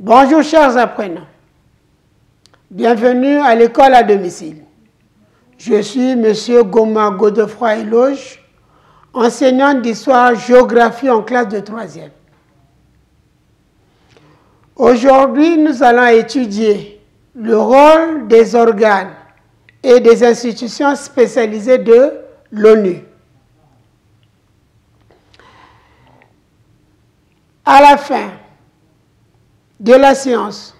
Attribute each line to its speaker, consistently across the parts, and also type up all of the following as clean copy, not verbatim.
Speaker 1: Bonjour chers apprenants, bienvenue à l'école à domicile. Je suis M. Goma Godefroy Eloge, enseignant d'histoire-géographie en classe de 3e. Aujourd'hui, nous allons étudier le rôle des organes et des institutions spécialisées de l'ONU. À la fin de la séance,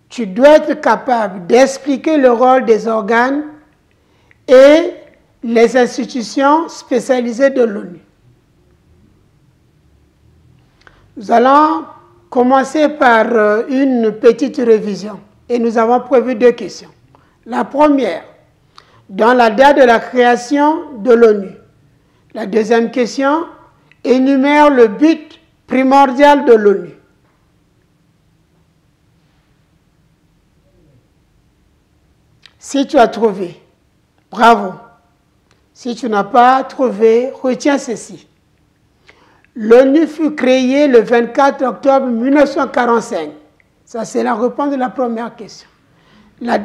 Speaker 1: tu dois être capable d'expliquer le rôle des organes et les institutions spécialisées de l'ONU. Nous allons commencer par une petite révision et nous avons prévu 2 questions. La première, dans la date de la création de l'ONU. La deuxième question, énumère le but primordial de l'ONU. Si tu as trouvé, bravo. Si tu n'as pas trouvé, retiens ceci. L'ONU fut créée le 24 octobre 1945. Ça, c'est la réponse de la première question. La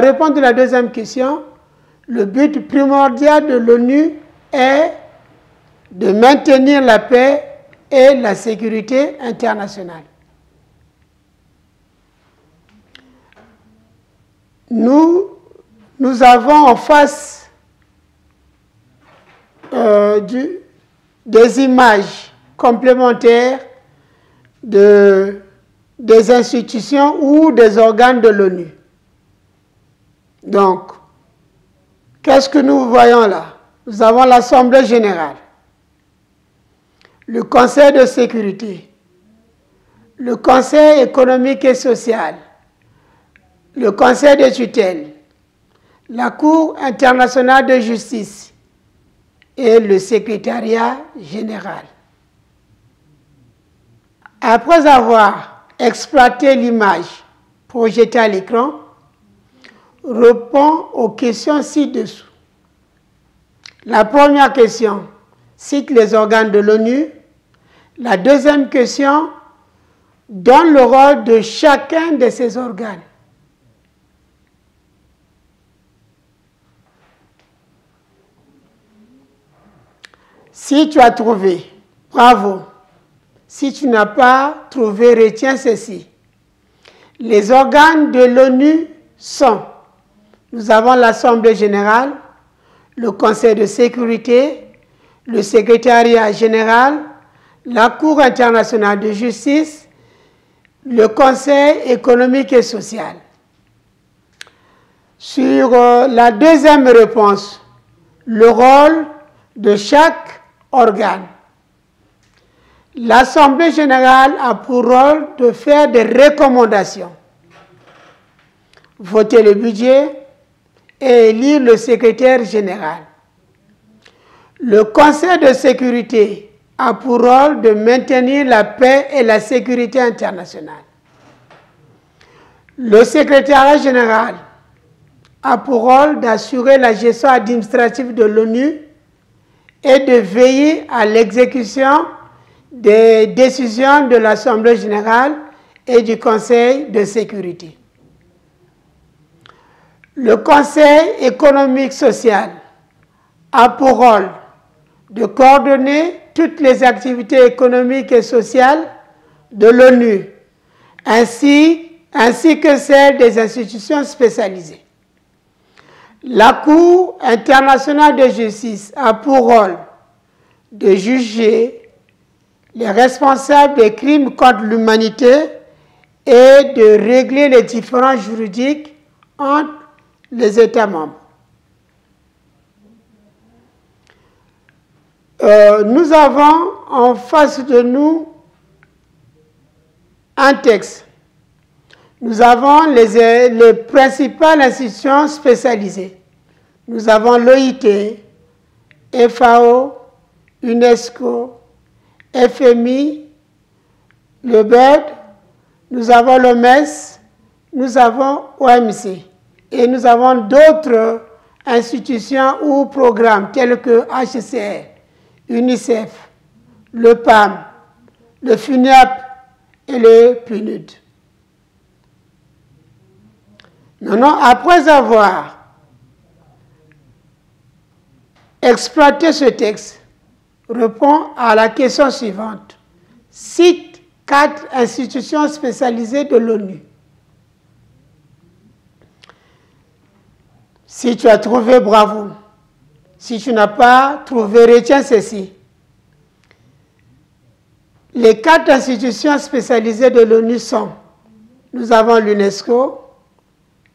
Speaker 1: réponse de la deuxième question, le but primordial de l'ONU est de maintenir la paix et la sécurité internationale. Nous avons en face des images complémentaires des institutions ou des organes de l'ONU. Donc, qu'est-ce que nous voyons là? Nous avons l'Assemblée générale, le Conseil de sécurité, le Conseil économique et social, le Conseil de tutelle, la Cour internationale de justice et le secrétariat général. Après avoir exploité l'image projetée à l'écran, réponds aux questions ci-dessous. La première question cite les organes de l'ONU. La deuxième question donne le rôle de chacun de ces organes. Si tu as trouvé, bravo. Si tu n'as pas trouvé, retiens ceci. Les organes de l'ONU sont, nous avons l'Assemblée générale, le Conseil de sécurité, le secrétariat général, la Cour internationale de justice, le Conseil économique et social. Sur la deuxième réponse, le rôle de chaque organe. L'Assemblée générale a pour rôle de faire des recommandations, voter le budget et élire le secrétaire général. Le Conseil de sécurité a pour rôle de maintenir la paix et la sécurité internationale. Le secrétariat général a pour rôle d'assurer la gestion administrative de l'ONU et de veiller à l'exécution des décisions de l'Assemblée générale et du Conseil de sécurité. Le Conseil économique social a pour rôle de coordonner toutes les activités économiques et sociales de l'ONU, ainsi que celles des institutions spécialisées. La Cour internationale de justice a pour rôle de juger les responsables des crimes contre l'humanité et de régler les différends juridiques entre les États membres. Nous avons en face de nous un texte. Nous avons les principales institutions spécialisées. Nous avons l'OIT, FAO, UNESCO, FMI, le BED, nous avons l'OMS, nous avons OMC. Et nous avons d'autres institutions ou programmes tels que HCR, UNICEF, le PAM, le FUNIAP et le PNUD. Maintenant, après avoir exploité ce texte, répond à la question suivante. Cite 4 institutions spécialisées de l'ONU. Si tu as trouvé, bravo. Si tu n'as pas trouvé, retiens ceci. Les 4 institutions spécialisées de l'ONU sont, nous avons l'UNESCO,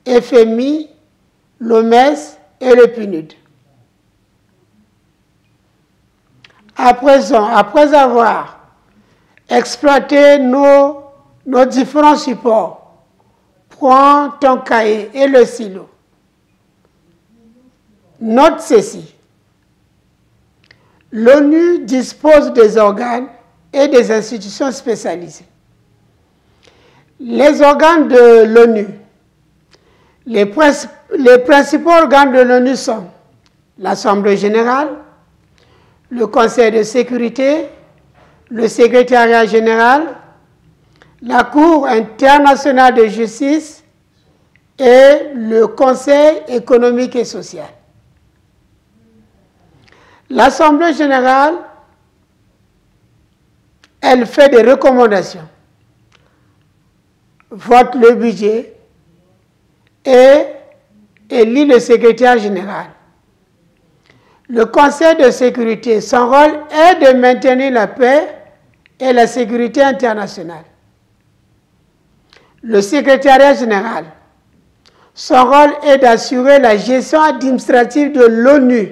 Speaker 1: FMI, l'OMS et le PNUD. À présent, après avoir exploité nos différents supports, prends ton cahier et le stylo. Note ceci. L'ONU dispose des organes et des institutions spécialisées. Les organes de l'ONU, les principaux organes de l'ONU sont l'Assemblée générale, le Conseil de sécurité, le Secrétariat général, la Cour internationale de justice et le Conseil économique et social. L'Assemblée générale, elle fait des recommandations, vote le budget et élit le secrétaire général. Le Conseil de sécurité, son rôle est de maintenir la paix et la sécurité internationale. Le secrétariat général, son rôle est d'assurer la gestion administrative de l'ONU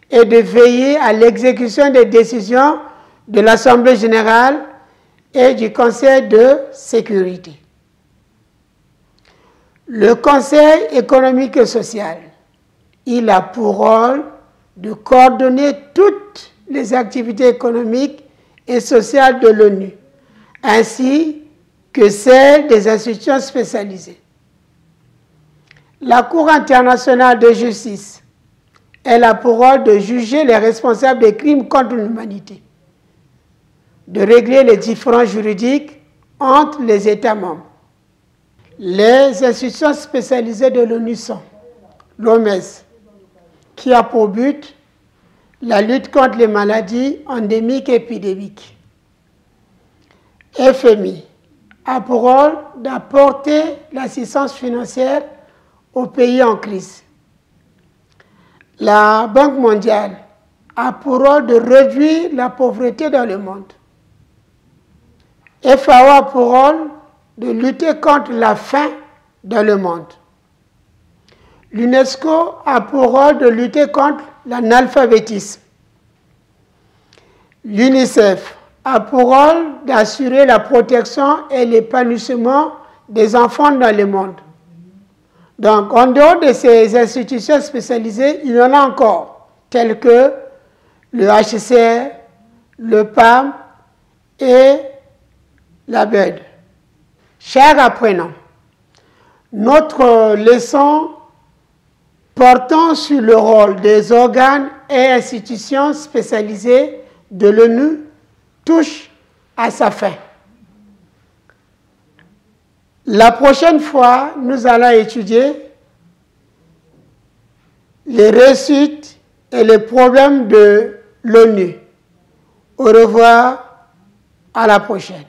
Speaker 1: et de veiller à l'exécution des décisions de l'Assemblée générale et du Conseil de sécurité. Le Conseil économique et social, il a pour rôle de coordonner toutes les activités économiques et sociales de l'ONU, ainsi que celles des institutions spécialisées. La Cour internationale de justice, elle a pour rôle de juger les responsables des crimes contre l'humanité, de régler les différends juridiques entre les États membres. Les institutions spécialisées de l'ONU sont l'OMS, qui a pour but la lutte contre les maladies endémiques et épidémiques. FMI a pour rôle d'apporter l'assistance financière aux pays en crise. La Banque mondiale a pour rôle de réduire la pauvreté dans le monde. FAO a pour rôle de lutter contre la faim dans le monde. L'UNESCO a pour rôle de lutter contre l'analphabétisme. L'UNICEF a pour rôle d'assurer la protection et l'épanouissement des enfants dans le monde. Donc, en dehors de ces institutions spécialisées, il y en a encore, telles que le HCR, le PAM et la BED. Chers apprenants, notre leçon portant sur le rôle des organes et institutions spécialisées de l'ONU touche à sa fin. La prochaine fois, nous allons étudier les réussites et les problèmes de l'ONU. Au revoir, à la prochaine.